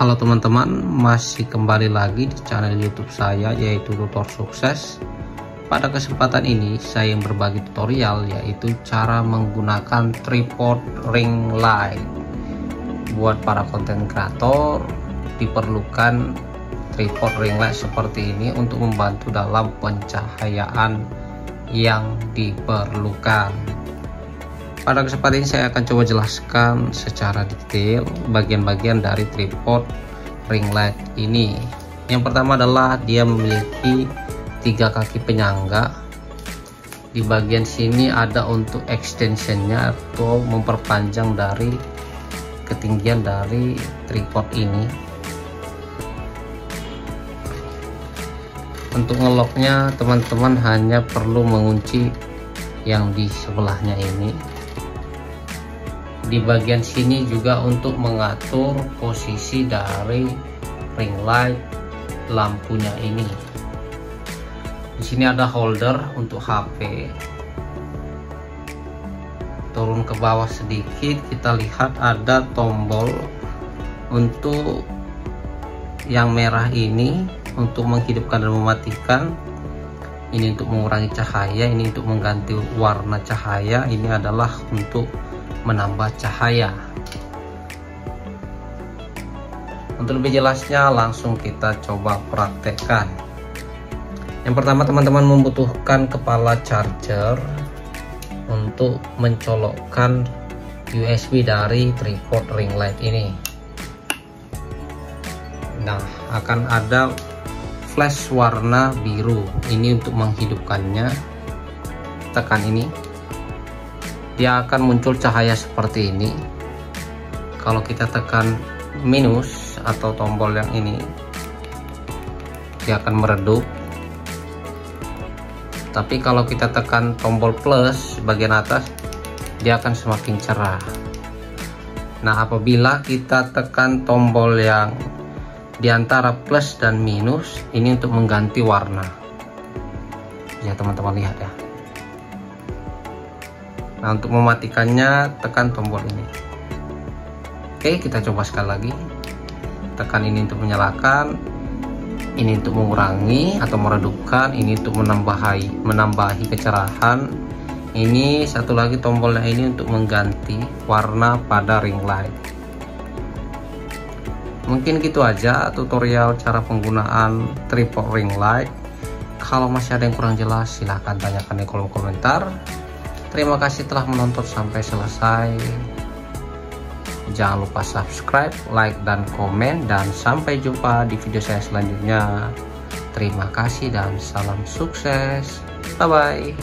Halo teman-teman, masih kembali lagi di channel YouTube saya, yaitu Tutor Sukses. Pada kesempatan ini saya yang berbagi tutorial, yaitu cara menggunakan tripod ring light. Buat para konten kreator diperlukan tripod ring light seperti ini untuk membantu dalam pencahayaan yang diperlukan. Pada kesempatan ini saya akan coba jelaskan secara detail bagian-bagian dari tripod ring light ini. Yang pertama adalah dia memiliki 3 kaki penyangga. Di bagian sini ada untuk extensionnya atau memperpanjang dari ketinggian dari tripod ini. Untuk ngeloknya teman-teman hanya perlu mengunci yang di sebelahnya ini. Di bagian sini juga untuk mengatur posisi dari ring light lampunya ini. Di sini ada holder untuk HP. Turun ke bawah sedikit, kita lihat ada tombol untuk yang merah ini untuk menghidupkan dan mematikan. Ini untuk mengurangi cahaya, ini untuk mengganti warna cahaya, ini adalah untuk menambah cahaya. Untuk lebih jelasnya langsung kita coba praktekkan. Yang pertama teman-teman membutuhkan kepala charger untuk mencolokkan USB dari tripod ring light ini. Nah, akan ada flash warna biru, ini untuk menghidupkannya. Tekan ini, dia akan muncul cahaya seperti ini. Kalau kita tekan minus atau tombol yang ini, dia akan meredup. Tapi kalau kita tekan tombol plus bagian atas, dia akan semakin cerah. Nah, apabila kita tekan tombol yang di antara plus dan minus, ini untuk mengganti warna. Ya teman-teman lihat ya. Nah, untuk mematikannya tekan tombol ini. Oke, kita coba sekali lagi. Tekan ini untuk menyalakan, ini untuk mengurangi atau meredupkan, ini untuk menambahi kecerahan. Ini satu lagi tombolnya ini untuk mengganti warna pada ring light. Mungkin gitu aja tutorial cara penggunaan tripod ring light. Kalau masih ada yang kurang jelas silahkan tanyakan di kolom komentar. Terima kasih telah menonton sampai selesai. Jangan lupa subscribe, like, dan komen. Dan sampai jumpa di video saya selanjutnya. Terima kasih dan salam sukses. Bye-bye.